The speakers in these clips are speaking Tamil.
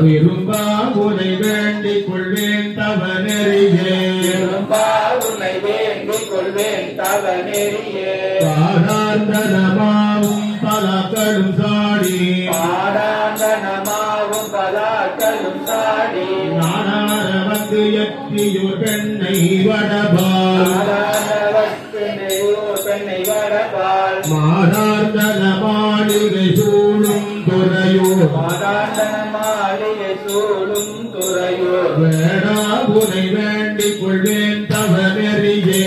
விரும்பா உனை வேண்டிக் கொள்வேன் தவ நெறியே பாடாந்தனமாவும் பலாக்களும் சாடி நானார வந்து எத்தியோர் பெண்ணை வடபால் மாதாந்தன மாளிகை சூழும் துறையோர் வேடா உனை வேண்டிக் கொள்வேன் தவ நெறியே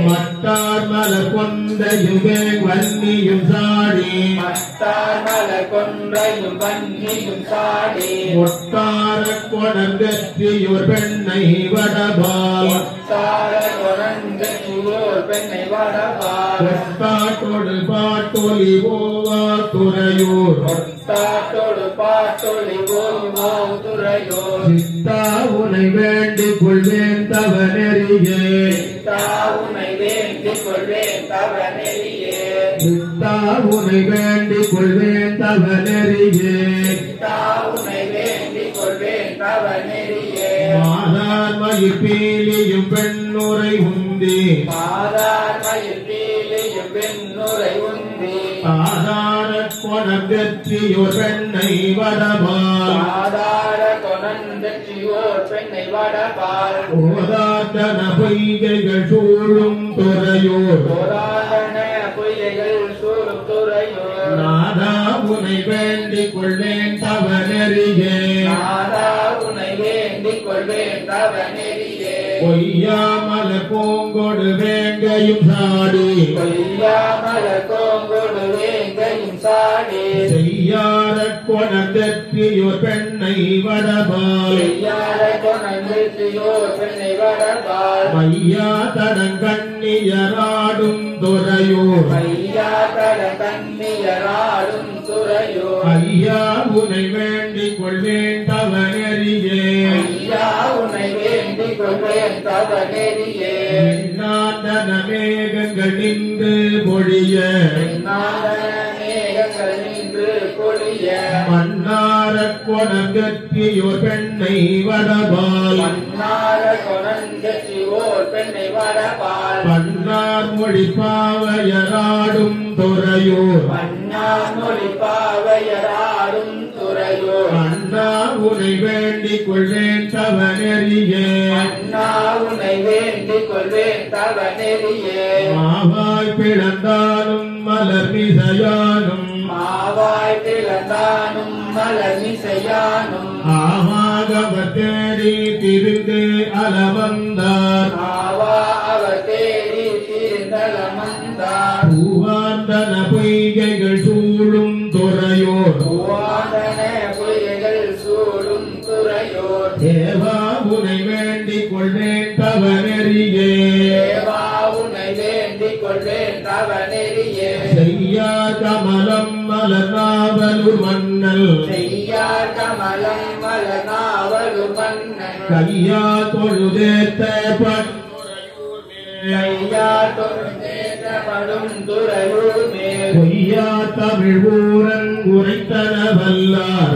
மத்தார் மலர் கொண்டையுமே வன்னியும் சாடி ஒட்டார கொணர்ந்தெற்றியோர் பெண்ணை வடபால் ஒட்டாட்டோடு பாட்டொலி போவா துறையோர் சித்தா உனை வேண்டிக் கொள்வேன் தவ நெறியே சித்தா உனை வேண்டிக் கொள்வேன் தவ நெறியே மாதார் மயிர் பீலியும் பெண்ணுரை உந்தி ஆதார கொணர்ந்தெற்றியோர் பெண்ணை வடபால் ஓதாத்தன பொய்கைகள் சூழும் துறையோர் நாதா உனை வேண்டிக் கொள்வேன் தவ நெறியே பொய்யாமல பூங்கொடு வேங்கையும் சாடி செய்யார கொணர்ந்தெற்றியோர் பெண்ணை வடபால் மையா தடங்கண்ணியராடும் துறையோர் ஐயா உனை வேண்டிக் கொள்வேன் தவ நெறியே நாதன மேகங்கள் நின்று பொழிய மன்னார கொணர்ந்தெற்றியோர் பெண்ணை வடபால் பன்னார் மொழி பாவையராடும் துறையோர் அண்ணா உனை வேண்டிக் கொள்வேன் தவ நெறியே மாவாய் பிளந்தாலும் மலர் மிசையானும் ஆவாகவர் தேடி திரிந்து அலவந்தார் பூவாந்தன பொய்கைகள் சூழும் துறையோர் தேவா உனை வேண்டிக் கொள்வேன் தவ நெறியே செய்யா கமலம் மலர் நாவலூர் மன்னல் கையா தொழுதேத்த பொய்யா தமிழ் ஊரன் உரைத்தன வல்லார்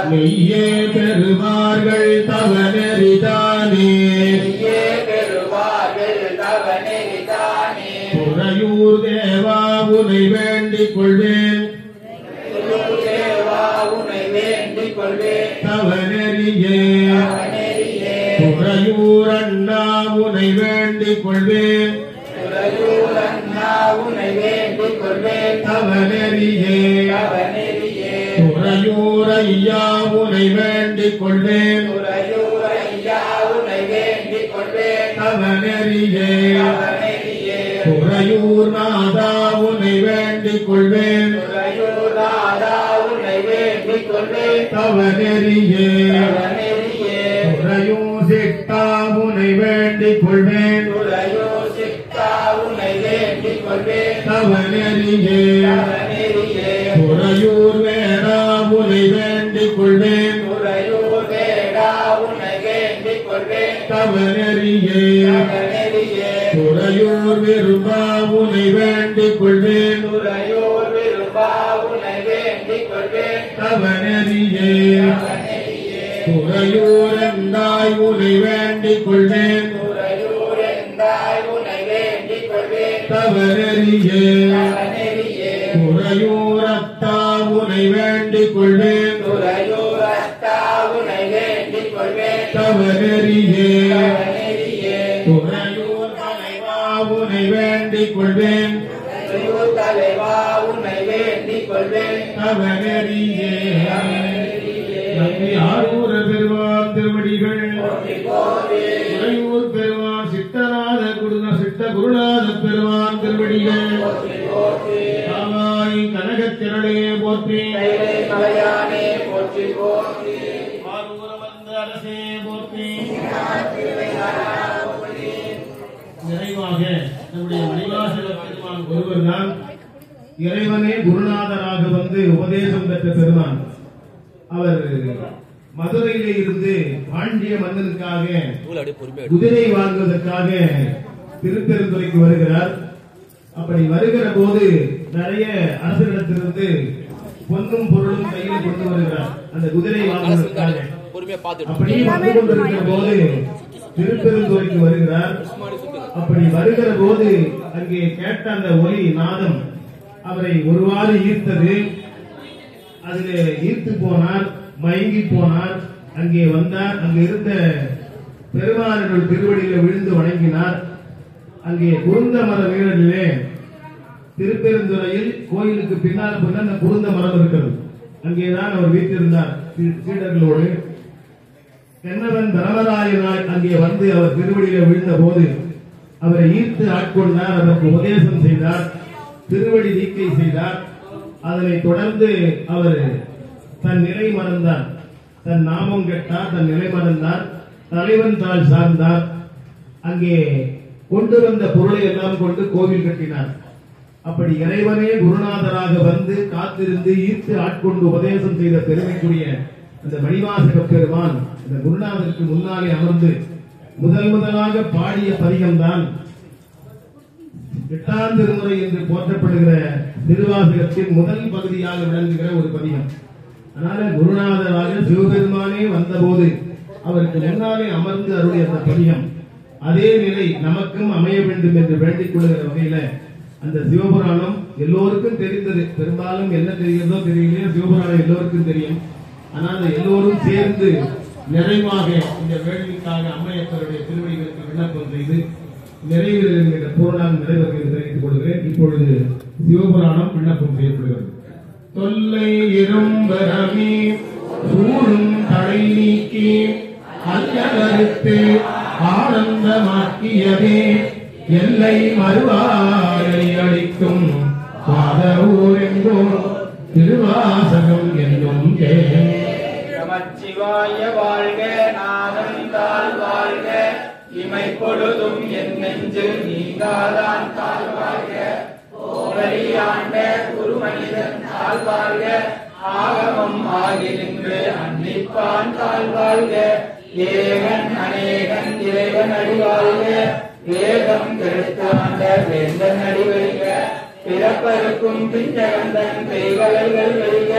மெய்யே பெறுவார்கள் தவ நெறிதானே துறையூர் தேவா உனை வேண்டிக் கொள்வேன் தவ நெறியே துறையூர் அண்ணா உனை வேண்டிக் கொள்வேன் தவ நெறியே துறையூர் ஐயா உனை வேண்டிக் கொள்வேன் தவ நெறியே துறையூர் நாதா உனை வேண்டிக் கொள்வேன் தவ நெறியே துறையூர் சிட்டா உனை வேண்டிக் கொள்வேன் தவ நெறியே துறையூர் வேடா உனை வேண்டிக் கொள்வேன் தவ நெறியே துறையூர் விரும்ப விரும்பா உனை வேண்டிக் கொள்வேன் துறையூர் விரும்பா உனை வேண்டிக் கொள்வேன் தவநெறியே துறையூர் எந்தாய் உனை வேண்டிக் கொள்வேன் துறையூர் எந்தாய் உனை வேண்டிக் கொள்வேன் தவநெறியே துறையூர் அத்தா உனை வேண்டிக் கொள்வேன் துறையூர் அத்தா உனை வேண்டிக் கொள்வேன் தவநெறியே துறையூர் தலைவா உனை வேண்டிக் கொள்வேன் துறையூர் தலைவா உனை வேண்டிக் கொள்வேன் தவநெறியே நம்பி ஆரூர பெருமான் திருவடிகள் துறையூர் பெருமான் சித்தநாத சித்த குருநாத பெருமான் திருவடிகள் காவாய் கனகத்திரளே போற்றி மலையானே போற்றி போற்றி ஆரூர வந்த அரசே போற்றி. நிறைவாக நம்முடைய மணிவாசக பெருமான் ஒருவர் தான் இறைவனே குருநாதராக வந்து உபதேசம் பெற்ற பெருமான். அவர் மதுரையிலே இருந்து பாண்டிய மன்னனுக்காக குதிரை வாங்குவதற்காக திருப்பெருந்துறைக்கு வருகிறார். அப்படி வருகிற போது நிறைய அரசரிடத்திலிருந்து பொன்னும் பொருளும் கையில் கொண்டு வருகிறார் அந்த குதிரை வாங்குவதற்காக. அப்படி வந்து கொண்டிருக்கிற போது திருப்பெருந்துறைக்கு வருகிறார். அப்படி வருகிற போது அங்கே கேட்ட அந்த ஒலி நாதம் அவரை ஒருவாறு ஈர்த்தது. அதிலே ஈர்த்து போனார், மயங்கி போனார். அங்கே வந்தார். அங்கே இருந்த பெருமானர்கள் திருவடியில விழுந்து வணங்கினார். அங்கே குருந்த மர வீரனிலே திருப்பெருந்துறையில் கோயிலுக்கு பின்னால் அந்த குருந்த மரம் இருக்கிறது. அங்கேதான் அவர் வீட்டிருந்தார் சீடர்களோடு. கண்ணவன் தர்மராயனாய் அங்கே வந்து அவர் திருவடியில விழுந்த போது அவரை ஈர்த்து ஆட்கொண்டார். அதற்கு உபதேசம் செய்தார், திருவடி நீக்கை செய்தார். அதனை தொடர்ந்து அவர் தன் நிலை மறந்தார், தன் நாமம் கேட்டார், தன் நிலை மறந்தார், தலைவன் தாள் சார்ந்தார். அங்கே கொண்டு வந்த பொருளை எல்லாம் கொண்டு கோவில் கட்டினார். அப்படி இறைவனே குருநாதராக வந்து காத்திருந்து ஈர்த்து ஆட்கொண்டு உபதேசம் செய்த பெருமைக்குரிய அந்த மணிவாசக பெருமான் இந்த குருநாதருக்கு முன்னாலே அமர்ந்து முதலாக பாடிய பதிகம்தான் எட்டாம் திருமுறை என்று போற்றப்படுகிற திருவாசகத்தின் முதல் பகுதியாக விளங்குகிற ஒரு பதிகம். அதனால குருநாதராக சிவபெருமானே வந்தபோது அவருக்கு முன்னாலே அமர்ந்து அருளிய அந்த பதிகம் அதே நிலை நமக்கும் அமைய வேண்டும் என்று வேண்டிக் கொள்கிற வகையில அந்த சிவபுராணம் எல்லோருக்கும் தெரிந்தது. பெரும்பாலும் என்ன தெரிகிறதோ தெரியலையோ சிவபுராணம் எல்லோருக்கும் தெரியும். ஆனால் எல்லோரும் சேர்ந்து நிறைவாக இந்த வேள்விக்காக அம்மையப்பருடைய திருவடிகளுக்கு விண்ணப்பம் செய்து நிறைவில் என்கிற பூர்ணாங்க நிறைவேற்றி தெரிவித்துக் கொள்கிறேன். இப்பொழுது சிவபுராணம் விண்ணப்பம் செய்யப்படுகிறது. தொல்லை இரும்பரமி சூழும் தடை நீக்கி அல்லகருத்து ஆனந்தமாக்கியதே எல்லை மறுவாரை அளிக்கும் பாதவூர் எங்கோ திருவாசகம் என்னும் நமச்சிவாய வாழ்க நாதந்தால் வாழ்க இமை பொழுதும் என் நெஞ்சில் நீங்காதான் தாழ் வாழ்க ஓவலியாண்ட குருமனிதன் தாழ் வாழ்க ஆகமம் ஆகி நின்று அன்னிப்பான் தாழ் வாழ்க ஏகன் அநேகன் இறைவன் அடி வாழ்க வேதம் கெடுத்தாண்ட வேந்தன் அடி வைக பிறப்பருக்கும் பிஞ்சகந்தன் பெய்கலல்கள் வெல்க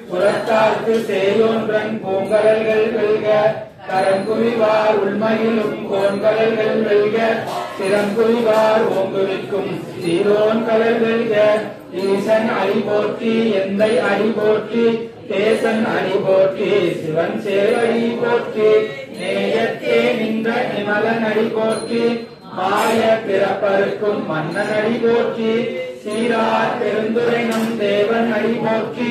புறத்தார்க்கு சேயோன்றன் பூங்கலல்கள் வெல்க கரங்குவிவார் உள்மகிழும் கோன்கலல்கள் வெல்க சிறங்குவிவார் ஓங்குவிக்கும் சீரோன் கலல் வெல்க ஈசன் அடி போற்றி எந்தை அடி போற்றி தேசன் அடி போற்றி சிவன் சேவடி போற்றி நேயத்தே நின்ற நிமலன் அடி போற்றி மாய பிறப்பருக்கும் மன்னன் அடி போற்றி சீரார் பெருந்துரை நம் தேவன் அடி போற்றி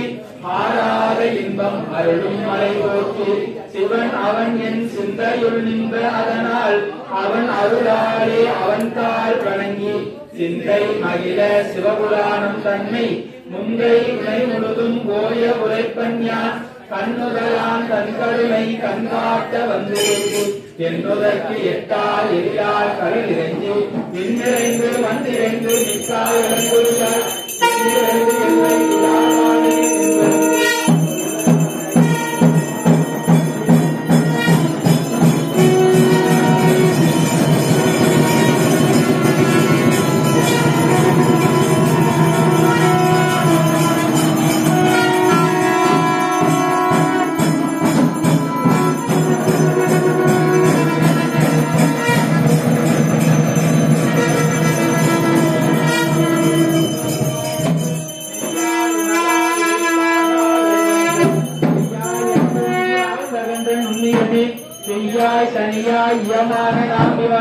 ஆறாத இன்பம் அருளும் மலை போற்றி சிவன் அவன் என் சிந்தையுள் நின்ற அதனால் அவன் அருளாலே அவன் தாள் வணங்கி சிந்தை மகிழ சிவபுராணம் தன்னை முந்தை உனை முழுதும் போய உரைப்பன் யான் கண்ணுதலான் தன் கருணை கண்காட்ட வந்திருந்து என்பதற்கு எட்டால் எரியால் கடல் இறைந்து விண்ணிறைந்து வந்திறைந்து நிற்கால் இறங்குகிறார்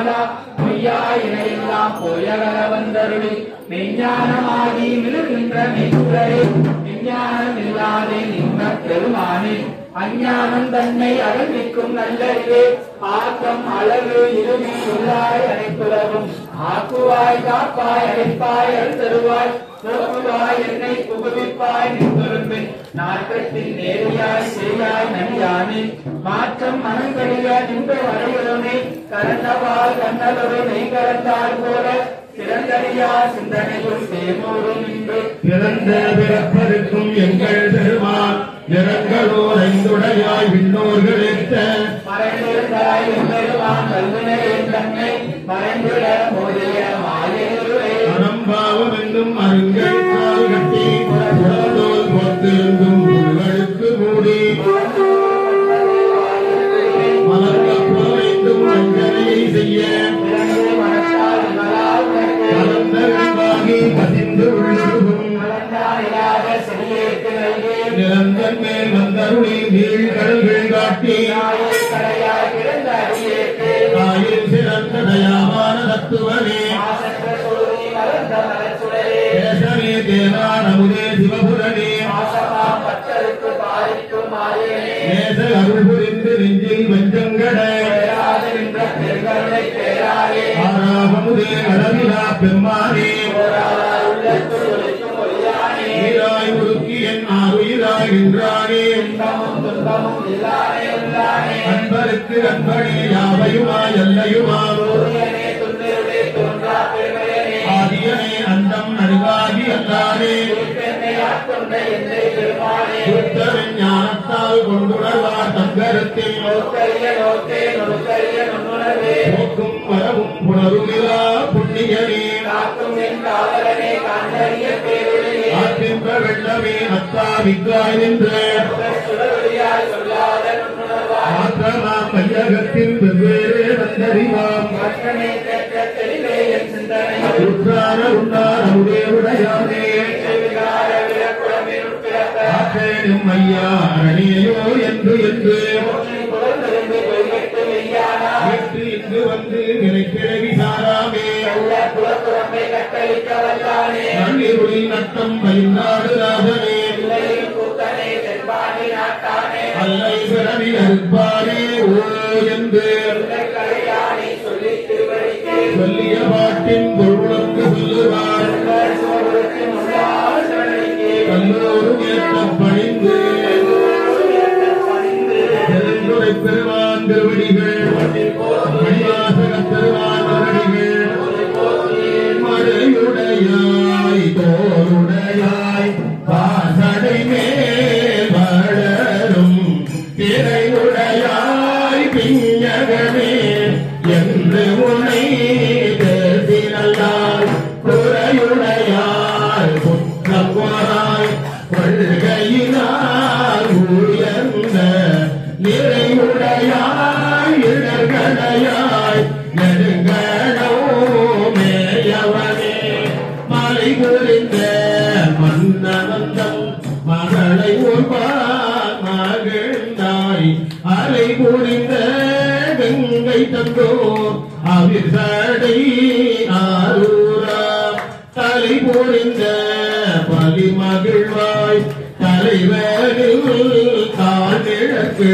நிர்மலா பொய்யாயினையெல்லாம் போயகல வந்தருளி மெய்ஞானமாகி மிளுகின்ற மெய்சுடரே விஞ்ஞானம் இல்லாதே நின்ற பெருமானே அஞ்ஞானம் தன்னை அகழ்விக்கும் நல்லறிவே ஆக்கம் அளவு இருவி உள்ளாய் அனைத்துலகும் ஆக்குவாய் காப்பாய் அழைப்பாய் அழுத்தருவாய் போக்குவாய் என்னை புகுவிப்பாய் நின்றொரும்பின் நாட்டத்தின் நேரியாய் செய்யாய் நனியானே மாற்றம் மனங்கடிய நின்று வரையுடனே கரண்டவால் கண்ணலொரு நெய் கலந்தால் போல சிறந்தறியா சிந்தனையும் தேமோடும் நின்று பிறந்த பிறப்பருக்கும் எங்கள் பெருமான் நிறங்களோர் ஐந்துடையாய் விண்ணோர்கள் ஏற்ற மறைந்திருந்தாய் பெருமான் கல்வினை தன்னை மறைந்திட மோதிய மாயருவே அனம்பாவம் என்னும் அருங்கல் கால் கட்டி புறத்தோல் பொத்திருந்தும் புல்களுக்கு மூடி மலர்கப்புறம் வேண்டும் அஞ்சலியை செய்ய மனத்தால் கலந்த வெண்பாகி கசிந்து உள்ளுகும் செடியேற்று நல்கி நிலந்தன் மேல் வந்தருளி நீள் கடல்கள் காட்டி கடையாய் கிடந்த அடியேற்று தாயில் சிறந்த தயாவான தத்துவமே ஆசற்ற சோதி மலர்ந்த மலச்சுடரே தேசமே தேவான முதே சிவபுரனே ஆசமா பற்றருக்கு பாரிக்கும் மாயனே நேச அருள் புரிந்து நெஞ்சில் வஞ்சங்கடை பேராது நின்ற பெருங்கருணை பேராரே ஆறாவமுதே அளவிலா பெம்மானே போராதார் உள்ளத்துள் ஒலிக்கும் ஒளியானே ஈராய் உருக்கி என் ஆறுயிராய் நின்றானே இன்பமும் துன்பமும் இல்லானே உள்ளானே அன்பருக்கு அன்பனே யாவையுமாய் எல்லையுமா சூரியனே துன்னிருளே தோன்றா பெருமையனே ஆதியனே அண்டம் நடுவாகி அல்லானே பெண்ணை ஆட்கொண்ட எந்தை பெருமானே சுத்தரின் ஞானத்தால் கொண்டுணர்வார் தங்கரத்தில் நோக்கரிய நோக்கே நொறுக்கரிய நுண்ணுணர்வே போக்கும் வரவும் புணருமிலா புண்ணியனே காக்கும் என் காவலனே காண்டறிய பேருளையே ஆற்றின்ற வெள்ளமே அத்தாவிக்காய் நின்று சுடரொளியாய் சொல்லாத நுண்ணுணர்வாய் மாற்றமாம் மையகத்தில் வெவ்வேறு வந்தறிவாம் மற்றனை கேட்ட தெளிவே என் சிந்தனையில் உற்றார உண்டார் அமுதே உடையானே விகார விரக்குளமிருள் பிறப்ப ஆற்றேனும் ஐயா அரணேயோ என்று என்று புலர்ந்திருந்து பொய்கட்டு மெய்யானா நேற்று இங்கு வந்து நிலைக்கிழவி சாராமே நல்ல குலப்புறமை கட்டளிக்க வல்லானே நன்னிருளில் நட்டம் பயின்றாடு ராஜனே இல்லையில் கூத்தனை தென்பாண்டி நாட்டானே அல்லை பிறவி அறுப்பாரே ஓ என்று கலையானை சொல்லி திருவடிக்கு சொல்லிய பாட்டின் பொருளுக்கு சொல்லுவார் சோழருக்கு முன்னால் சிவனடிக்கு கல்லோரும் ஏற்ற பணிந்து பெருந்துரை பெருமான் திருவடிகள் மணிவாசக பெருமான் திருவடிகள் மழையுடையாய் தோருடையாய் பாசடை மேல் வளரும் திரையுடையாய் பிஞகமே என்று உனை தேசினல்லால் குறையுடையாய் குற்றமாய் கொள்கையினால் உயர்ந்த நிறையுடையாய் இடர்களையாய் நெடுங்களோ மேயவனே மலை புரிந்த மன்னவந்தம் மகளை உருவார் மகிழ்ந்தாய் அலை புரிந்த கங்கை தந்தோ அவிர்சடை ஆரூரா தலை புரிந்த பலி மகிழ்வாய் தலைவனில் காணிழக்கு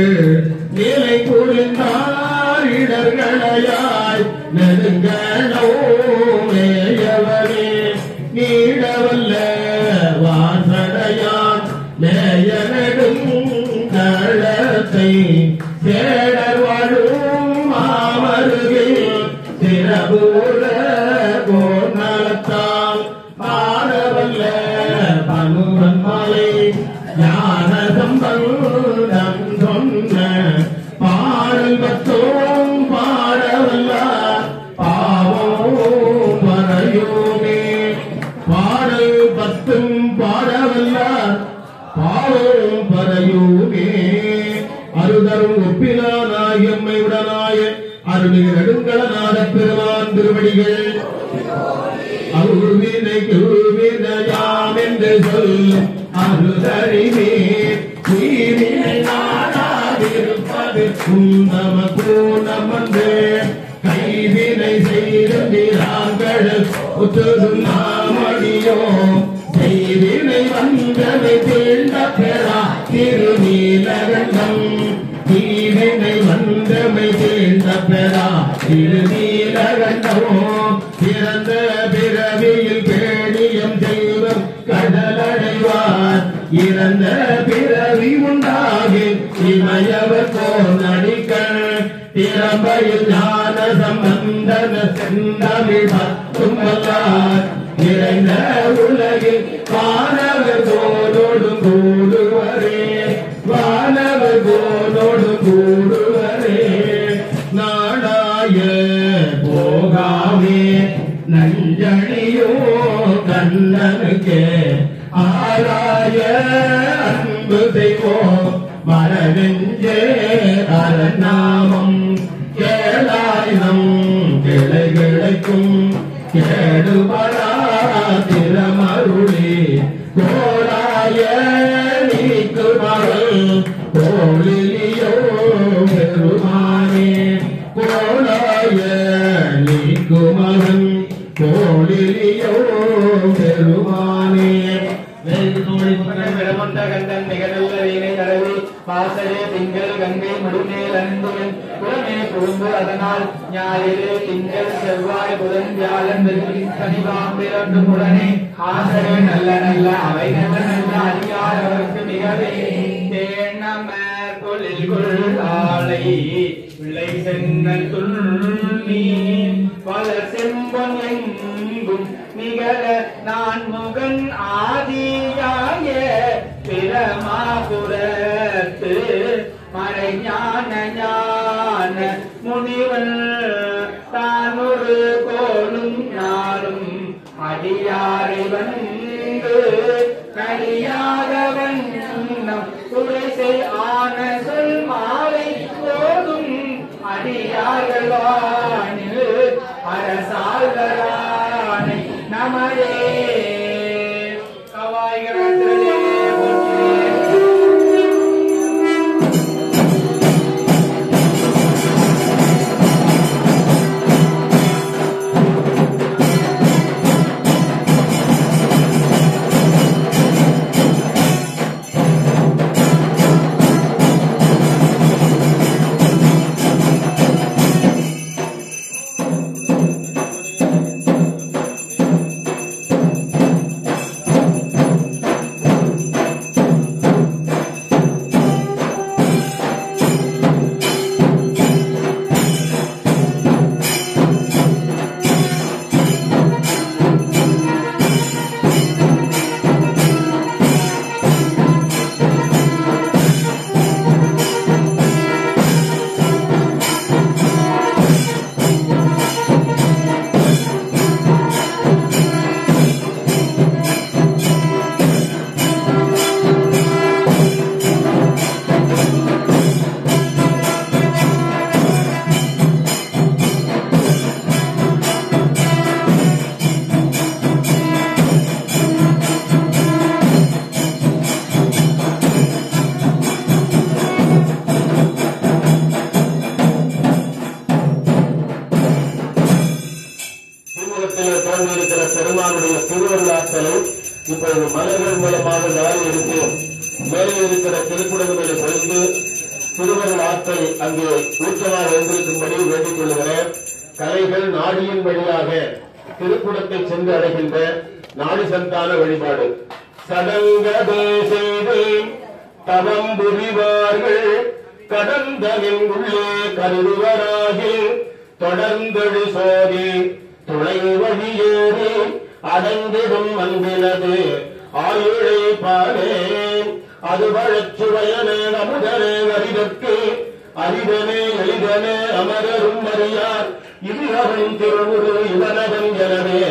நிலை புரிந்தார் இடர்களையாய் நெடுங்களோ மேயவனே நீடவல்ல வாசடையான் மேய நெடுங்களத்தை சேடர் வாழும் மாமருகில் சிறபூர கோநலத்தால் பாடவல்ல பனுவன் மலை ஞான சம்பந்தம் சொன்ன பாடல் பத்தோம் பாடவல்ல பாவோம் பரையோமே பாடல் பத்தும் பாடவல்ல பாவோம் பரையோமே அருதரும் ஒப்பிலானாய் எம்மை உடனாய அருளில் நெடுங்களநாத பெருமான் திருவடிகள் அருள்வினை குருவினையாம் என்று சொல்லும் அருதறிவே தீவினை நாடாதிருப்பது நமக்கு நமந்து கைவினை நாமடியோ செய்வினை வந்தவை தீண்ட பெறா திருநீலகண்டம் தீவினை வந்தவை தீண்ட பெறா திருநீலகண்டமோ பிறந்த பிறவியில் பேணியம் செய்வம் கடலடைவார் இறந்த பிறவி உண்டாகி இமயவர் போர் நடிகள் திறம்பையில் ஞான சம்பந்தன செந்தமிழ் பத்துமல்லார் நிறைந்த உலகில் வானவர் கோனோடு கூடுவரே வானவர் கோனோடு கூடுவரே நாடாய போகாமே நஞ்சணியோ கண்ணனுக்கே ஆராய அன்பு செய்வோம் மரநெஞ்சே அரநாமம் கேளாயிரம் கிளை கிடைக்கும் கேடுபடா திறமருளி கோளாய நீக்கு மகள் கோளிலியோ பெருமானே கோளாய நீக்கு மகன் கோளிலியோ பெருமானே கண்டன் மிகநல்ல வீணை தடவி வாசலே திங்கள் கங்கை முடிமேல் அன்புடன் புறமே குறும்பு அதனால் ஞாயிறு திங்கள் செவ்வாய் புதன் வியாழன் வெள்ளி சனி பாம்பிரண்டு உடனே ஆசரே நல்ல நல்ல அவை நல்ல நல்ல அதிகாரவர்க்கு மிகவே தேனமர் கொலில் கொள்ளாலை பிள்ளை செங்கல் துள்ளி பல செம்பொன் எங்கும் நிகழ நான் முகன் ஆதியாய பிரமாபுரத்து மறை ஞான ஞான முனிவன் தான் ஒரு கோலும் நாளும் அடியாரை வந்து கடியாதவன் துறைசை ஆன சொல் மாலை போதும் அடியார்கள் வானில் அரசாள்கரானை நமரே கவாய்களே பெருமானுடைய திருவருளாற்றலை இப்பொழுது மலர்கள் மூலமாக நாடி எடுத்து மேலே இருக்கிற திருக்குடல்களை பொழிந்து திருவருள் ஆற்றல் அங்கே ஊற்றமாக எழுந்திருக்கும்படி வேண்டிக் கொள்ளுகிறேன். கலைகள் நாடியின் வழியாக திருக்குடத்தை சென்று அடைகின்ற நாடி சந்தான வழிபாடு. சடங்கதே செய்து தவம் புரிவார்கள் கடந்தனின் உள்ளே கருதுவராகி தொடர்ந்தொழி சோதி துணை வழியேறி அடைந்திடும் அன்பினது ஆயுளை பாலே அது வழச்சுவையனே அமுதனே அரிதற்கு அரிதனே எளிதனே அமரரும் அறியார் இது அவன் திருவுரு இவனவன் எனவே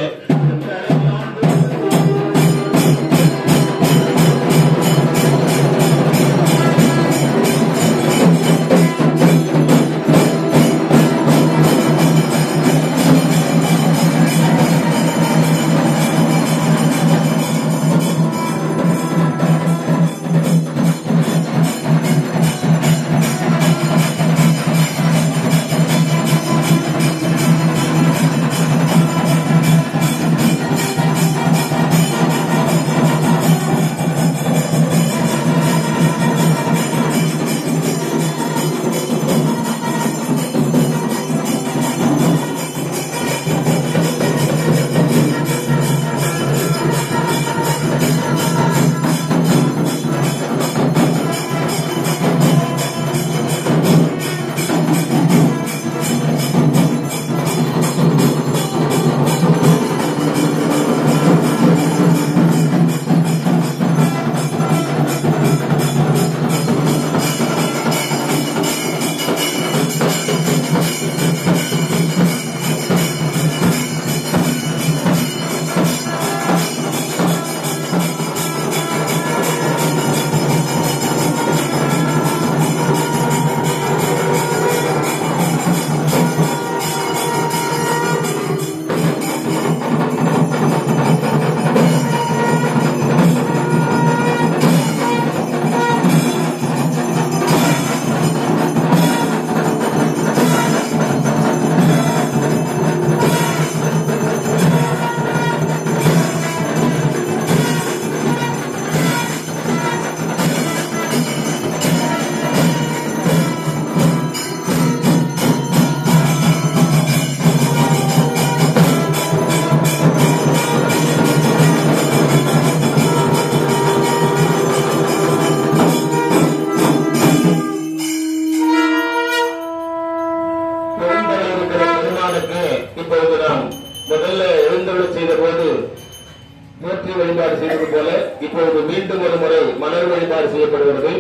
செய்தது போல இப்பொழுது மீண்டும் ஒரு முறை மலர் வழிபாடு செய்யப்படுகிறது.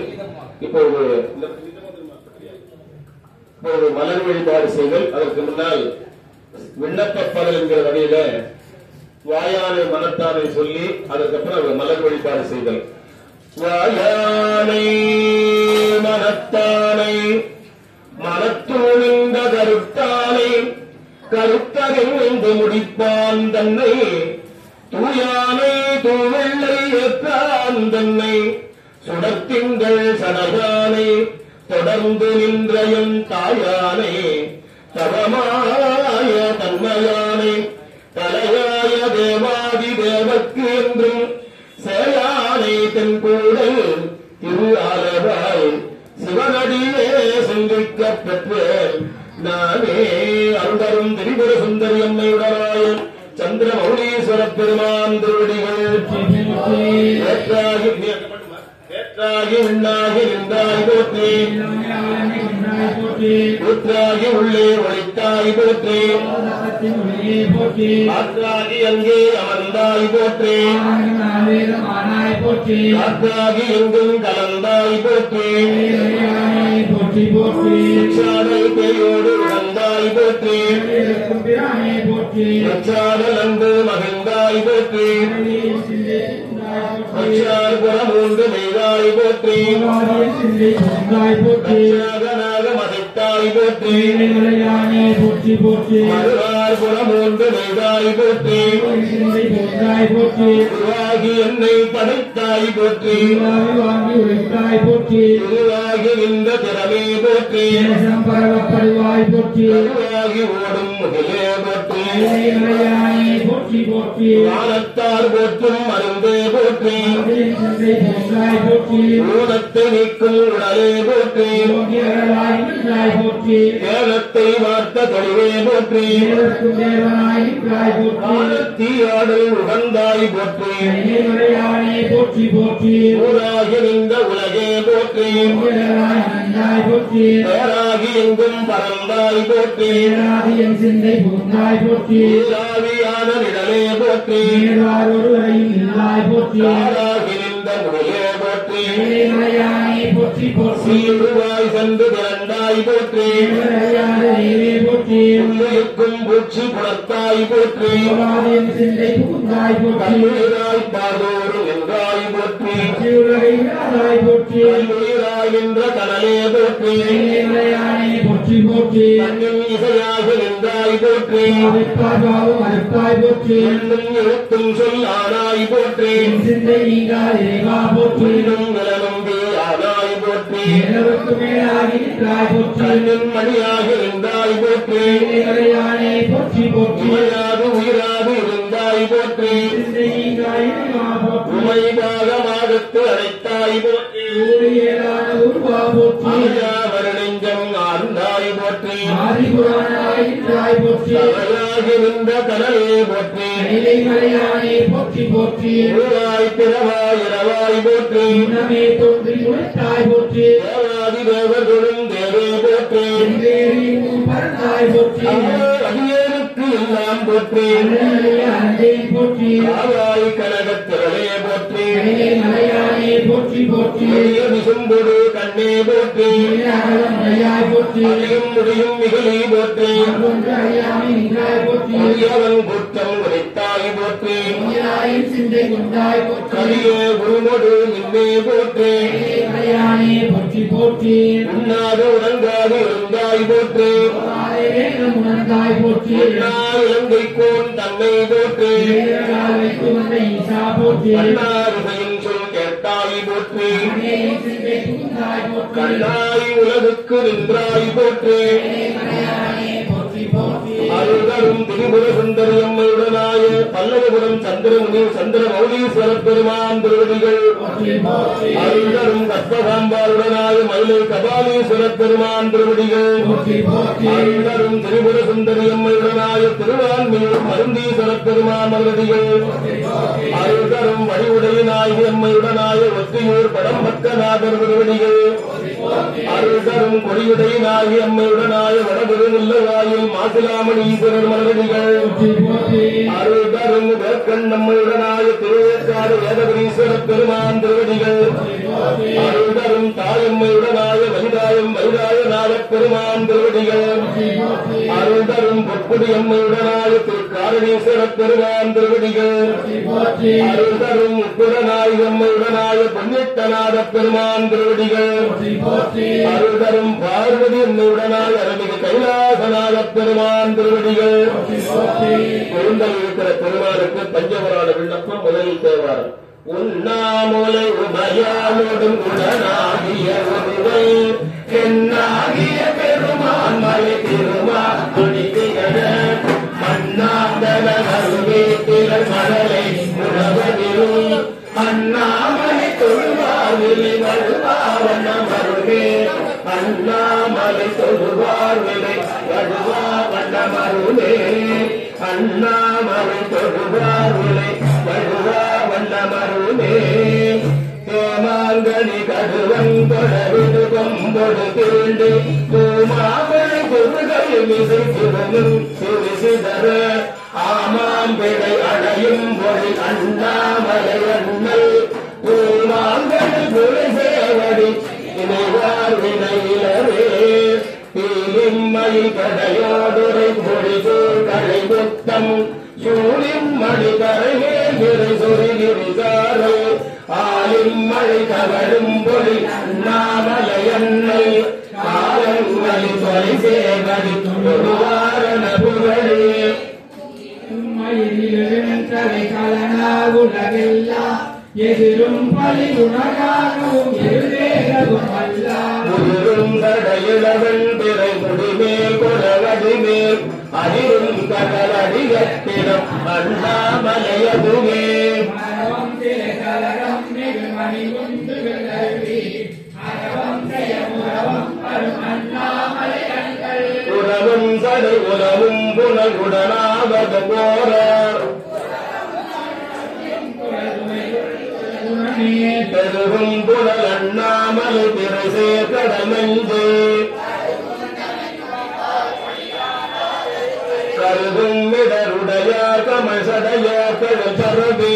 இப்பொழுது மலர் வழிபாடு செய்தல். அதற்கு முன்னால் விண்ணப்பப்பாடல் என்கிற வகையில வாயானை மனத்தானை சொல்லி அதுக்கப்புறம் மலர் வழிபாடு செய்தல். வாயானை மனத்தானை மனத்தோனிந்த கருத்தானை கருத்தறிந்து முடிப்பான் தன்னை தூயானை தூவெள்ளை ஏற்றான் தன்னை சுடத்திங்கள் சடகானை தொடர்ந்து நின்றயன் தாயானை தவமாய தன்மையானை தலையாய தேவாதி தேவக்கு என்றும் சேயானை தென்கூடல் திரு ஆலவாய் சிவனடியே சிந்திக்கப் பெற்றேன் நானே அருந்தரும் திரிபுர சுந்தரி அம்மையுடனாய சந்திர மௌலீஸ்வர பெருமான் திருவடிகள் ஏற்றாகி உண்ணாகி நின்றாய் போற்றி ஊற்றாகி உள்ளே ஒழித்தாய் போற்றி ஆற்றாகி அங்கே அமர்ந்தாய் போற்றி ஆற்றாகி எங்கும் கலந்தாய் போற்றி சாடல் பேயோடு உகந்தாய் போற்றி சாடல் அன்பு மகிழ்ந்தாய் போற்றி புறமூன்று மெய்தாய் போற்றி மதித்தாய் போற்றி மறுவார் புறமூன்று மெய்தாய் போற்றி உருவாகி என்னை படைத்தாய் போற்றி உருவாகி இந்த திறமே போற்றி உருவாகி ஓடும் முகிலே போற்றி வானத்தார் போற்றும் மருந்தே போற்றி ஊனத்தை நீக்கும் உடலே போற்றி ஏலத்தை வார்த்த தொழிலே போற்றி ஆனத்தியாடல் உகந்தாய் போற்றி ஊராகி நின்ற உலகே போற்றி பேராகி எங்கும் பறந்தாய் போற்றி ஆவியான நிழலே போற்றி ஆராகி நின்ற முறையே போற்றி சீருவாய் சென்று திரண்டாய் போற்றி உள்ளுக்கும் பூச்சி புறத்தாய் போற்றி கல்லுயிராய் பாதோறும் என்றாய் போற்றி கல்லுயிராய் என்ற கடலே போற்றி கண்ணின் இசையாக நின்றாய் போற்றி எண்ணும் எழுத்தும் சொல்லானாய் போற்றி உள்ளும் நிலநம்பி ஆனாய் போற்றி கண்ணின் மணியாக இருந்தாய் போற்றி உமையாது உயிராது இருந்தாய் போற்றி உமை பாகமாகத்து அழைத்தாய் போற்றி நெஞ்சம் ஆழ்ந்தாய் போற்றி தலையாகி நின்ற கடலே போற்றி ஊராய் பிறவாய் இரவாய் போற்றி தேவாதி தேவர்களும் தேவே போற்றி அடியேனுக்கு எல்லாம் போற்றி காவாய் கனகத்திரளே போற்றி விசும்பொடு கண்ணே போற்றி அடியும் முடியும் மிகுலி போற்றி அவன் குற்றம் உரைத்தாய் போற்றி கலியே குருமொடு நின்னே போற்றி உண்ணாத உணர்ந்தாது இருந்தாய் போற்றி இலங்கைக்கோன் தன்னை போற்றி கண்ணாருகையின் சொல் கேட்டாய் போற்றி கண்ணாய் உலகுக்கு நின்றாய் போற்றி அருள்தரும் திரிபுர சுந்தரி அம்மையுடனாய பல்லவபுரம் சந்திர மௌலீஸ்வர பெருமான் திருவடிகள் அருள்தரும் கற்பகாம்பாருடனாய மயிலை கபாலீஸ்வர பெருமான் திருவடிகள் அருள்தரும் திரிபுர சுந்தரி அம்மையுடனாய திருவான்மையூர் மருந்தீஸ்வர பெருமான் மலடிகள் அருள்தரும் வடிவுடைய நாயகி அம்மையுடனாய ஒத்தியூர் படம்பக்கநாதர் திருவடிகள் அருள்தரும் கொடியுடையனாகி அம்மையுடனாய வடபெருமுல்லவாயில் மாசிலாமணி ஈஸ்வரர் மலரடிகள் அருள்தரும் வேற்கண் நம்மையுடனாய திருவேற்காடு வேதபுரீஸ்வர பெருமான் திருவடிகள் அருள்தரும் தாயம்மையுடனாய வலிதாயம் வைராயநாத பெருமான் திருவடிகள் அருள்தரும் பொற்குடி அம்மையுடனாய திருக்காரணீஸ்வர பெருமான் திருவடிகள் அருள்தரும் உப்புரநாயக அம்மையுடனாய பொன்னிட்டநாத பெருமான் திருவடிகள் அருள்தரும் பார்வதி அம்மையுடனாய அரபிக கைலாசநாத பெருமான் திருவடிகள் பொருந்தல் இருக்கிற பெருமானுக்கு பஞ்சவரான விண்ணப்பம் முதலில் தேவாரம் உண்ணாமூலை உபயானோடும் உடனாகிய ஒருவை என்னாகிய பெருமான் மலை திருமான் துணித்திகழ மண்ணாந்தன கருவே திரள் மலரை உறவதிலும் அண்ணாமலை தொழுவார்விலை வழுவாவண்ண மருவே அண்ணாமலை தொழுவார்விலை வழுவா வண்ண மருவே அண்ணாமலை தொழுவார்விலை வழுவா வண்ண மருவே தேமாங்கனி கடுவன் தொடர்ந்து கொம்பொடு திருண்டு பூமாமலை பொருள்கள் மிசை திருமும் சிறுசிதற ஆமாம் பிழை அடையும் பொழி அண்ணாமலை அண்ணல் பூமாங்கனி பொருள் சேவடி இணைவார் வினையிலவே தீலிம்மயில் கடையோடுரை பொழிசூர் கடை முத்தம் சூழின் மணி கரையே நிறை சொருகிரிசாரோ ஆலிம் மழை கவரும் பொழி அண்ணாமலை அன்னை காலங்களை தொலை சேவடி தொழுவாரண புகழே தலை கலனா உலகெல்லாம் எதிரும் பலி உணராகவும் எதிரேகவும் அல்ல தடையிலவன் திரை முடிமேல் குளவடிமேல் அதிரும் கடல் அடிகத்திடம் அண்ணாமலையதுமே மரவம் திரை கலகம் மிகு மணி உண்டு விளவி அறவம் செயமுறவம் வரும் அண்ணாமலை அண்கள் உறவும் சடை உறவும் புனல் உடனாவது போறார் பெருகும் புனல் அண்ணாமலை திரைசே கடமைந்து கருகும் மிடருடையார் கமல் சடையார் கழுசரவி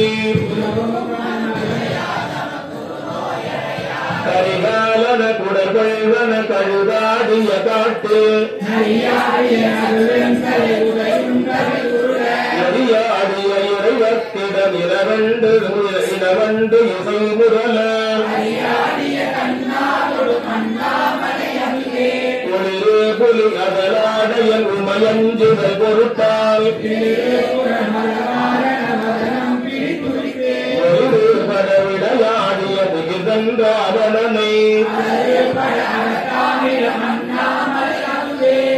கரிகாலன குடர்கொள்வன கழுதாடிய காட்டு எரியாடிய இறைவத்திட நிலவண்டு இனவண்டு இசை முரல ஒளிரே புலி அதலாடையன் உமையஞ்சுதல் பொருட்டால் ஒளிரே படவிடையாடிய மிகுதன்றாவணனை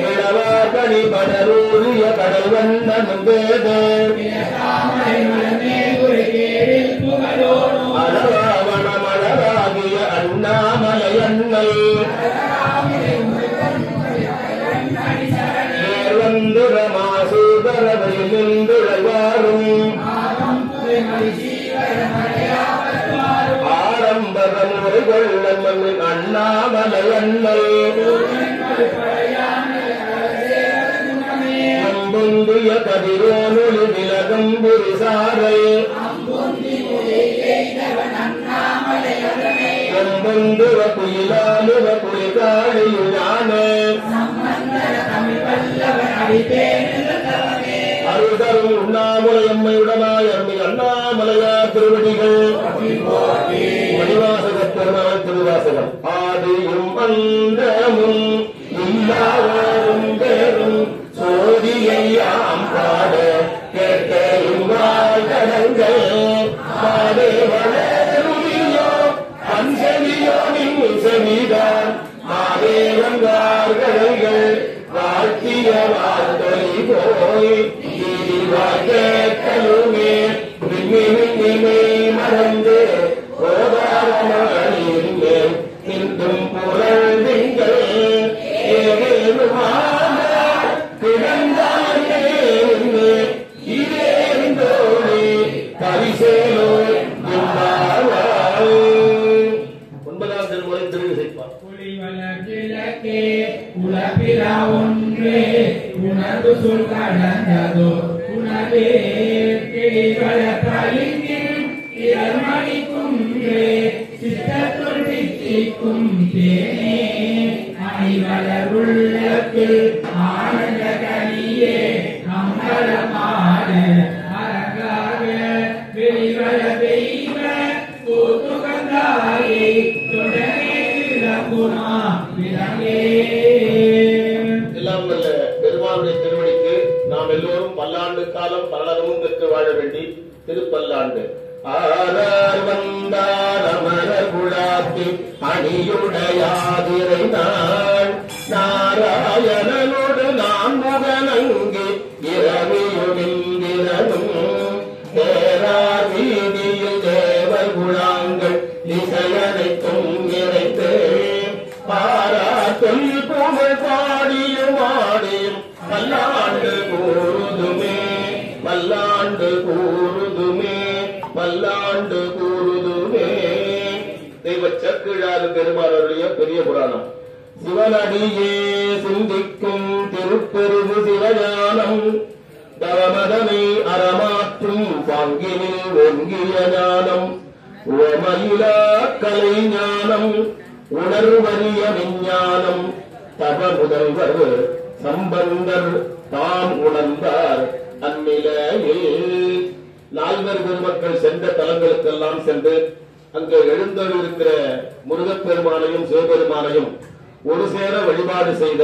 விடவாகனி படரூரிய கடல் வண்ணனும் வேதே அலராவண மலராகிய அண்ணாமலை அண்ணல் நேர்வந்துர மாசூதரவையில் நின்றுழைவாரும் ஆரம்பர முறை கொள்ளன் மண்ணின் அண்ணாமலை அண்ணல் அம்புந்திய கதிரோனொளி விலகும் புரிசாரை அம்புந்துவ குயிலாலுவ குளிகாளியுஞான அருள்தரும் உண்ணாமலை அம்மையுடனாய் அருமை அண்ணாமலையார் திருவடிகள் மணிவாசக பெருமாள் திருவாசகம் ஆதியும் அந்தமும் இல்லாவரும் பெரும் சோதியையாம் பாட கேட்கும் வாழ்கடங்கள் பாடே வளருமியோ அஞ்சலியோ நிமிஷமிதான் மாதேவன்கார்கள் வாழ்த்திய வாழ்த்தொலி போய் கேட்கலுமே விண்ணிமை மறந்து ஓதாரமானே இன்றும் புகழ்ந்தீங்கள் ஏகேனுமான கிடந்தானே இதேந்தோனே பரிசேலோ என்பார் 9ஆம் திருமுறை திருவிசைப்பார் சொல் கடந்ததோ உணவே கிளிகள பளிங்கில் இரமணிக்கும் சித்தத்துள் சித்திக்கும் தேனே அணிவளருள்ளத்தில் ஆனந்த கனியே அம்பலமாடு அரங்காக வெளிவள தெய்வ கூத்துகந்தாயே தொடரே விளங்குனா விளங்கே. எல்லாம் வல்ல பெருமானுடைய திருவடிக்கு நாம் எல்லோரும் பல்லாண்டு காலம் பலனமும் பெற்று வாழ வேண்டி திருப்பல்லாண்டு. ஆரார் வந்தார் அமரர் குழாத்தில் அணியுடையாதிரை நான் நாராயணனோடு நான் முகனங்கு இரவியுமிந்திரனும் தேரார் வீதியில் தேவர் குழாங்கள் இசையனைத்தும் நிறைந்து பாராட்டும் புகழ் பாடியும் ஆடியும் பல்லாண்டு கூறுதுமே பல்லாண்டு கூறுதுமே பல்லாண்டு கூறுதுமே. தெய்வ சக்கிழாறு பெருமாளுடைய பெரிய புராணம். சிவனடியே சிந்திக்கும் திருப்பெருகு சிவஞானம் தவமதனை அறமாற்றும் பாங்கினில் ஒங்கிய ஞானம் உவமயிலா கலை ஞானம் உணர்வறிய விஞ்ஞானம் தவ முதல்வர் சம்பந்தர் தாம் உணர்ந்தார் அந்நிலையில். நால்வர் பெருமக்கள் சென்ற தலங்களுக்கெல்லாம் சென்று அங்கு எழுந்தருளிருக்கிற முருகப்பெருமானையும் சிவபெருமானையும் ஒரு சேர வழிபாடு செய்த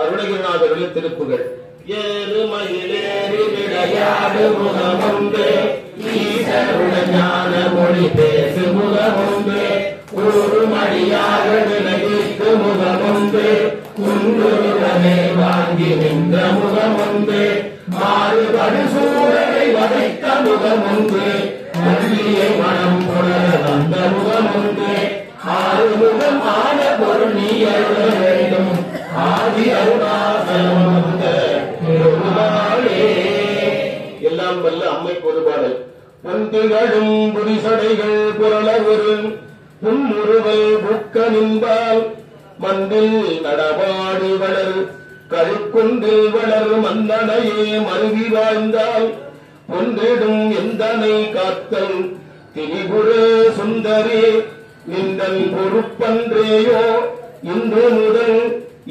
அருணகிரிநாதர்களின் திருப்புகள். ஏறுமயிலேறி விளையாடு முகமுண்டு ஈசருட ஞான மொழி பேசு முகமுண்டு கூறுமடியாக விலகிக்கு முகமுண்டு குன்றுடனே வாங்கி நின்ற முகமுண்டு மாறுபடு சூழலை வதைத்த முகமுண்டு வள்ளியை மனம் புணர வந்த முகமுண்டு ஆறுமுகம் ஆன பொருள் நீ அருள வேண்டும் ஆதி அருணாசலம் வந்த பெருமாளே. எல்லாம் வல்ல அம்மை பொதுபாடல். பொந்திகளும் புரிசடைகள் புரளவரு புன்முறுவல் புக்க நின்பால் மந்தில் நடவாடி வளர் கழுக்குன்றில் வளர் மந்தனையே மருகி வாழ்ந்தால் பொன்றிடும் எந்தனை காத்தல் திரிபுர சுந்தரே நின்றன் பொறுப்பன்றேயோ இன்று முதல்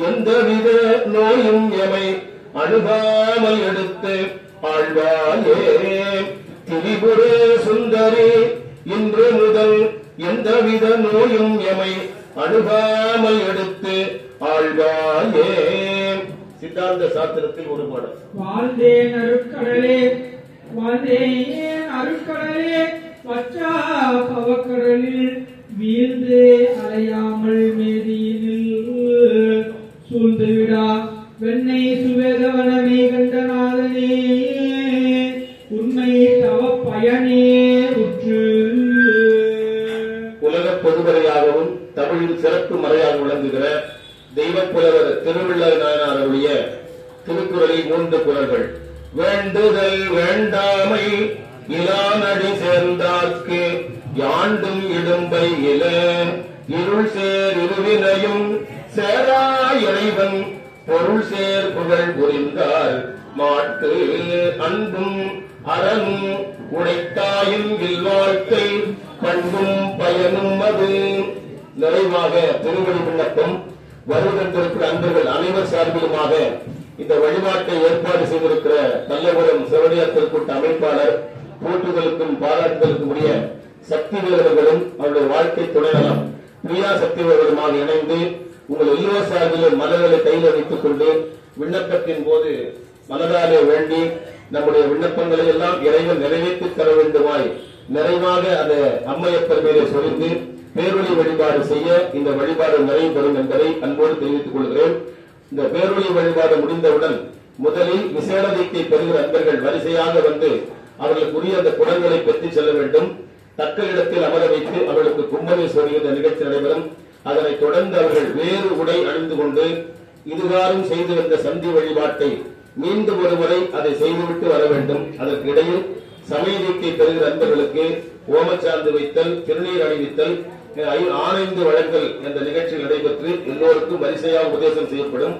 எந்தவித நோயும் எமை அணுகாமல் எடுத்து ஆழ்வாயே. திரிபுர சுந்தரே இன்று முதல் எந்தவித நோயும் எமை அணுகாமல் எடுத்து ஆழ்வாயே. சித்தாந்த சாஸ்திரத்தில் ஒரு பாடல். வாழ்ந்தேன் அருட்கடலே வாழ்ந்தேன் அருட்கடலே பச்சா பவக்கடலில் வீழ்ந்து அலையாமல் மேதியினில் சூழ்ந்து விடா வெண்ணை சுவேதவனமே கண்டநாதனே உண்மை தவ பயனே உற்று. உலக பொதுமறையாகவும் தமிழில் சிறப்பு மறையாக விளங்குகிற தெய்வப்புலவர் திருவிள்ளை நாயனாருடைய திருக்குறளில் 3 குறள்கள். வேண்டுதல் வேண்டாமை இலானடி சேர்ந்தார்க்கு யாண்டும் இடும்பை இல இருள் சேர் இருவினையும் சேரா இறைவன் பொருள் சேர் புகழ் புரிந்தார் மாட்டு அன்பும் அறனும் உடைத்தாயின் இல்வாழ்க்கை பண்பும் பயனும் அது. நிறைவாக திருவடி விண்ணப்பம். வருகின்றிருக்கிற அன்பர்கள் அனைவர் சார்பிலுமாக இந்த வழிபாட்டை ஏற்பாடு செய்திருக்கிற நல்லபுரம் செவடியார் திருக்கூட்ட அமைப்பாளர் போற்றுதலுக்கும் பாராட்டுதலுக்கும் உரிய சக்தி வீரர்களும் அவருடைய வாழ்க்கை துணைநலம் பிரியா சக்தி வீரர்களுமாக இணைந்து உங்கள் எல்லோர் சார்பிலும் மலர்களை கையில் வைத்துக் கொண்டு விண்ணப்பத்தின் போது மலராலே வேண்டி நம்முடைய விண்ணப்பங்களை எல்லாம் இறைவன் நிறைவேற்றி தர வேண்டுமாய் நிறைவாக அதை அம்மையப்பர் மேலே சொல்லித்து பேரொளி வழிபாடு செய்ய இந்த வழிபாடு நிறைவு பெறும் என்பதை அன்போடு தெரிவித்துக் கொள்கிறேன். இந்த பேரொளி வழிபாடு முடிந்தவுடன் முதலில் விசேட தீட்சை பெறுகிற அன்பர்கள் வரிசையாக வந்து அவர்களுக்குரிய அந்த குடங்களை பெற்று செல்ல வேண்டும். தக்க இடத்தில் அமர வைத்து அவர்களுக்கு கும்பமே சொல்கிற நிகழ்ச்சி நடைபெறும். அதனைத் தொடர்ந்து அவர்கள் வேறு உடை அணிந்து கொண்டு இதுகாரும் செய்து வந்த சந்தி வழிபாட்டை மீண்டும் ஒருமுறை அதை செய்துவிட்டு வர வேண்டும். அதற்கு இடையில் சமய தீட்சை பெறுகிற அன்பர்களுக்கு ஓமச்சார்ந்து வைத்தல், திருநீர் அணிவித்தல், ஆணைந்து வழங்கல் என்ற நிகழ்ச்சிகள் நடைபெற்று எல்லோருக்கும் வரிசையாக உபதேசம் செய்யப்படும்.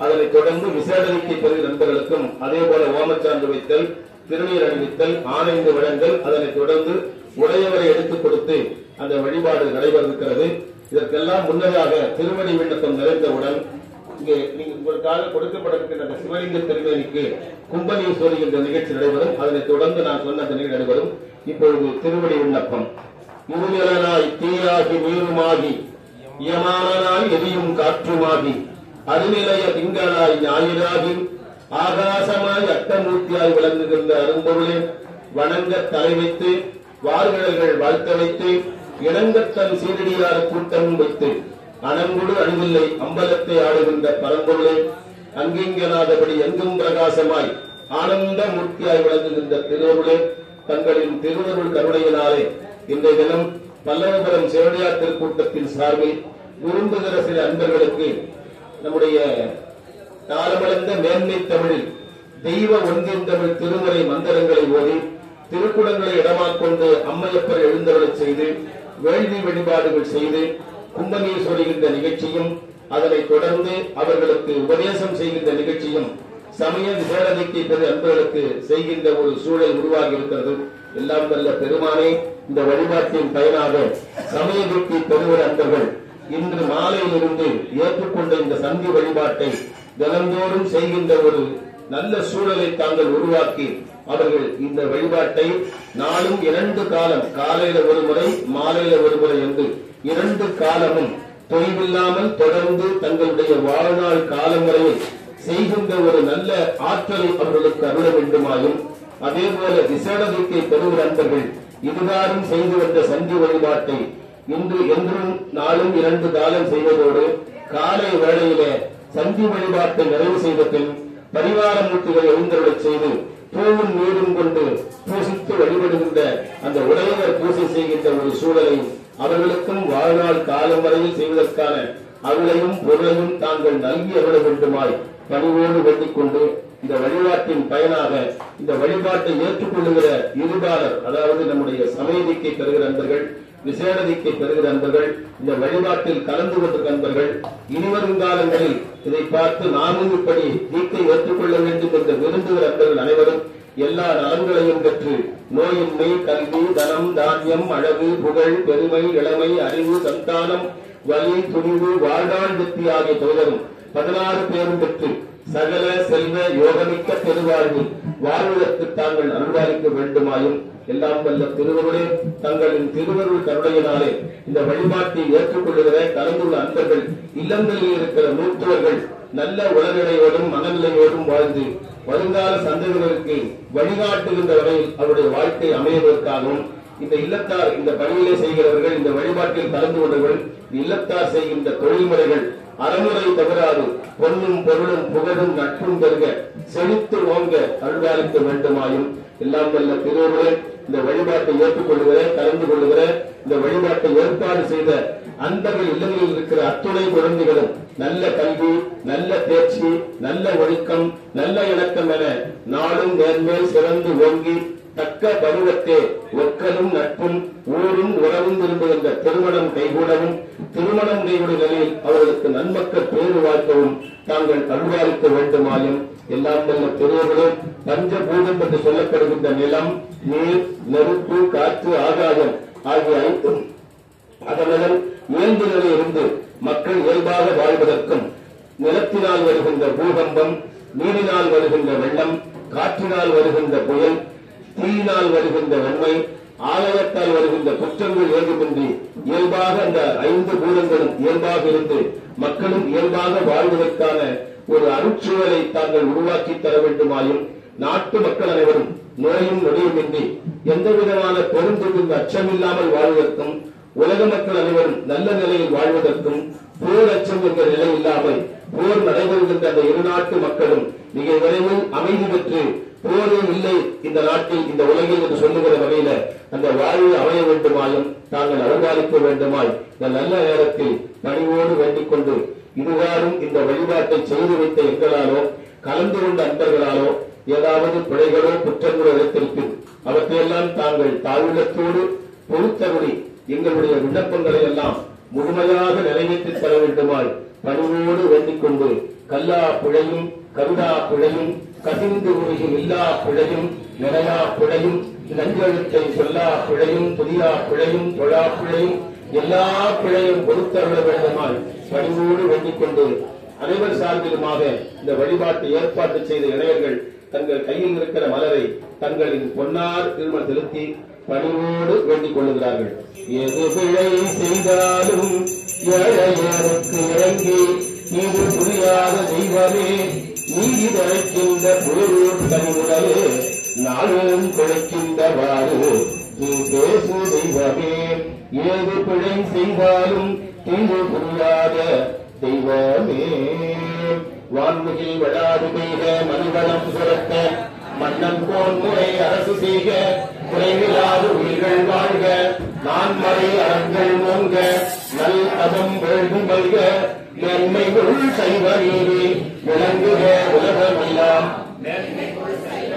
அதனைத் தொடர்ந்து விசேடரிக்கை பெறுகிற நண்பர்களுக்கும் அதே போல ஓமச்சான்று வைத்தல், திருநீர் அணிவித்தல், ஆணைந்து வழங்கல், அதனைத் தொடர்ந்து உடையவரை எடுத்துக் கொடுத்து அந்த வழிபாடு நடைபெற இருக்கிறது. இதற்கெல்லாம் முன்னதாக திருமணி விண்ணப்பம் நிறைந்தவுடன் இங்கே உங்களுக்காக கொடுக்கப்பட்டிருக்கின்ற அந்த சிவலிங்க திருமேனிக்கு கும்பநீஸ்வரி என்ற நிகழ்ச்சி நடைபெறும். அதனைத் தொடர்ந்து நான் சொன்ன அந்த நிகழ்ச்சி நடைபெறும். இப்பொழுது திருமணி விண்ணப்பம். இருநிலனாய் தீயாகி நீருமாகி இயமானாய் எரியும் காற்றுமாகி அருநிலைய திங்களாய் ஞாயிறாகி ஆகாசமாய் அட்டமூர்த்தியாய் விளங்குகின்ற அரும்பொருளே, வணங்க தலை வைத்து வார்கழல்கள் வாழ்த்த வைத்து இணங்கத்தன் சீரடியார் கூட்டம் வைத்து அணங்குடு அணிவில்லை அம்பலத்தை ஆடுகின்ற பரம்பொருளே, அங்கிங்கனாதபடி எங்கும் பிரகாசமாய் ஆனந்த மூர்த்தியாய் விளங்குகின்ற திருவருளே, தங்களின் திருவருள் கருணையினாலே இன்றைய தினம் பல்லவபுரம் சிவடியார் திருக்கூட்டத்தின் சார்பில் விரும்புகிற சில அன்பர்களுக்கு நம்முடைய காலமளந்த மேன்மை தமிழில் தெய்வ ஒன்றின் தமிழ் திருமுறை மந்திரங்களை ஓதி திருக்குடங்களை இடமாக்கொண்டு அம்மையப்பர் எழுந்தருளை செய்து வேள்வி வழிபாடுகள் செய்து கும்பநீஸ்வரி என்ற நிகழ்ச்சியும் அதனைத் தொடர்ந்து அவர்களுக்கு உபதேசம் செய்கின்ற நிகழ்ச்சியும் சமய விசேடத்தை பெரு அன்பர்களுக்கு செய்கின்ற ஒரு சூழல் உருவாகி இருக்கிறது. எல்லாம் வல்ல பெருமானே, இந்த வழிபாட்டின் பயனாக சமய தீட்சை பெறுகிற அன்பர்கள் இன்று மாலையிலிருந்து ஏற்றுக்கொண்ட இந்த சந்தி வழிபாட்டை தினந்தோறும் செய்கின்ற ஒரு நல்ல சூழலை தாங்கள் உருவாக்கி அவர்கள் இந்த வழிபாட்டை நாளும் 2 காலம், காலையில ஒரு முறை மாலையில ஒரு முறை என்று 2 காலமும் தொய்வில்லாமல் தொடர்ந்து தங்களுடைய வாழ்நாள் காலம் வரையில் செய்கின்ற ஒரு நல்ல ஆற்றலை அவர்களுக்கு அருள வேண்டுமாயும், அதே போல விசேடத்தை பெறுகிற அன்பர்கள் இதுகாரும் செய்து வந்த சந்தி வழிபாட்டை இன்று என்றும் நாளும் 2 காலம் செய்வதோடு காலை வேளையில சந்தி வழிபாட்டை நிறைவு செய்த பின் பரிவார மூர்த்திகளை எழுந்தருளச் செய்து பூவும் நீரும் கொண்டு பூசித்து வழிபடுகின்ற அந்த உடையவர் பூசை செய்கின்ற ஒரு சூழலை அவர்களுக்கும் வாழ்நாள் காலம் வரையில் செய்வதற்கான அருளையும் பொருளையும் தாங்கள் நல்கி அருள வேண்டுமாய் பணிவோடு வேண்டிக் கொண்டு இந்த வழிபாட்டின் பயனாக இந்த வழிபாட்டை ஏற்றுக்கொள்ளுகிற இருபாலர், அதாவது நம்முடைய சமயதிக்கை பெறுகிற அன்பர்கள், விசேடதிக்கை பெறுகிற அன்பர்கள், இந்த வழிபாட்டில் கலந்து கொண்டிருக்கிற அன்பர்கள் இனிவரும் காலங்களில் இதை பார்த்து நாமும் இப்படி தீக்கை ஏற்றுக்கொள்ள வேண்டும் என்று விரும்புகிற அன்பர்கள் அனைவரும் எல்லா நலன்களையும் பெற்று நோயின்மை, கல்வி, தனம், தானியம், அழகு, புகழ், பெருமை, இளமை, அறிவு, சந்தானம், வலி, துணிவு, வாழ்நாள் வெற்றி ஆகிய தோழரும் 16 பேரும் பெற்று சகல செல்வ யோகமிக்க பெருவாழ்வில் வாழ்வதற்கு தாங்கள் அருள்பாலிக்க வேண்டுமாயும், எல்லாம் வல்ல திருவருளே தங்களின் திருவருள் கருணையினாலே இந்த வழிபாட்டை ஏற்றுக்கொள்ளுகிற கலந்துள்ள அன்பர்கள் இல்லங்களில் இருக்கிற மூத்தவர்கள் நல்ல உடல்நிலையோடும் மனநிலையோடும் வாழ்ந்து வருங்கால சந்ததிகளுக்கு வழிகாட்டுகின்ற வகையில் அவருடைய வாழ்க்கை அமைவதற்காகவும், இந்த இல்லத்தார் இந்த பணியிலே செய்கிறவர்கள், இந்த வழிபாட்டில் கலந்து கொண்டவர்கள் இல்லத்தார் செய்கின்ற தொழில்முறைகள் அறமுறை தவறாது பொன்னும் பொருளும் புகழும் நட்பும் பெருக செழித்து ஓங்க அருள்பாலிக்க வேண்டுமாயும், எல்லாம் வல்ல திருவருளே இந்த வழிபாட்டை ஏற்றுக்கொள்ளுகிற கலந்து கொள்ளுகிற இந்த வழிபாட்டை ஏற்பாடு செய்த அன்பர்கள் இல்லங்களில் இருக்கிற அத்துணை குழந்தைகளும் நல்ல கல்வி, நல்ல தேர்ச்சி, நல்ல ஒழுக்கம், நல்ல இணக்கம் என நாளும் நேர்மேல் சிறந்து ஓங்கி தக்க பருவத்தே ஒக்கலும் நட்பும் ஊரும் உறவும் விரும்புகின்ற திருமணம் கைகூடவும், திருமணம் கைகூடும் நிலையில் அவர்களுக்கு நன்மக்கள் பேறு வாழ்க்கவும் தாங்கள் அருள்பாலிக்க வேண்டுமாயும், எல்லாம் வல்ல திருவருளே பஞ்சபூதம் என்று சொல்லப்படுகின்ற நிலம், நீர், நெருப்பு, காற்று, ஆகாயம் ஆகிய அனைத்தும் அதனுடன் இயல்பு நிலையிலிருந்து மக்கள் இயல்பாக வாழ்வதற்கும், நிலத்தினால் வருகின்ற பூகம்பம், நீரினால் வருகின்ற வெள்ளம், காற்றினால் வருகின்ற புயல், தீயினால் வருகின்ற வெண்மை, ஆலயத்தால் வருகின்ற குற்றங்கள் ஏதுமின்றி இயல்பாக அந்த 5 பூதங்களும் இயல்பாக இருந்து மக்களும் இயல்பாக வாழ்வதற்கான ஒரு அருட்சூழலை தாங்கள் உருவாக்கி தர வேண்டுமாயும், நாட்டு மக்கள் அனைவரும் நோயும் நொடியுமின்றி எந்த விதமான பெருந்தொழில் அச்சமில்லாமல் வாழ்வதற்கும், உலக மக்கள் அனைவரும் நல்ல நிலையில் வாழ்வதற்கும், போர் அச்சம் என்ற நிலை இல்லாமல் போர் நடைபெறுகின்ற அந்த இரு நாட்டு மக்களும் மிக விரைவில் அமைதி பெற்று போரே இல்லை இந்த நாட்டில் இந்த உலகில் என்று சொல்லுகிற வகையில அந்த வாழ்வு அமைய வேண்டுமாயும் தாங்கள் அருள்பாலிக்க வேண்டுமாய் இந்த நல்ல நேரத்தில் பணிவோடு வேண்டிக் கொண்டு இதுவாரும் இந்த வழிபாட்டை செய்து வைத்த எங்களாலோ கலந்து கொண்ட அன்பர்களாலோ ஏதாவது பிழைகளோ குற்றங்களோ எடுத்திருப்பின் அவற்றையெல்லாம் தாங்கள் தாழ்வுள்ளத்தோடு பொறுத்தருளி எங்களுடைய விண்ணப்பங்களை எல்லாம் முழுமையாக நிறைவேற்றி தர வேண்டுமாய் பணிவோடு வேண்டிக் கொண்டு கல்லா பிழையும் கருடா பிழையும் கசிந்து உருகும் இல்லா பிழையும் நிலையா பிழையும் நஞ்செழுத்தை சொல்லா பிழையும் புதியா பிழையும் தொழா பிழையும் எல்லா பிழையும் பொறுத்தருள வேண்டுமாய் பணிவோடு வேண்டிக் கொண்டு அனைவர் சார்பிலுமாக இந்த வழிபாட்டு ஏற்பாடு செய்த இளைஞர்கள் தங்கள் கையில் இருக்கிற மலரை தங்களின் பொன்னார் திருமண செலுத்தி பணிவோடு வேண்டிக் கொள்ளுகிறார்கள். எது பிழை செய்தாலும் ஏழையருக்கு இறங்கி நீது புரியாத தெய்வமே நீதி தழைக்கின்ற புயலூர் கனிமுடலே நாளும் குழைக்கின்றவாறு நீ பேசு தெய்வமே ஏது பிழை செய்தாலும் தீங்கு புரியாத தெய்வமே வான்முகில் வடாது பெய்த மனிதனம் சுரக்க மன்னன் போன் முறை அரசு செய்க குறைவில்லாத உயிர்கள் வாழ்க நான் மறை அறங்கள் ஓங்க நல் அதம் வேள்வி மல்க மேன்மைகள் சைவ நீதி விளங்குக உலகமெல்லாம் மேன்மைகள் சைவ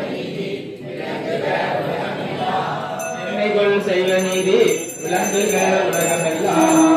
நீதி விளங்குக உலகமெல்லாம்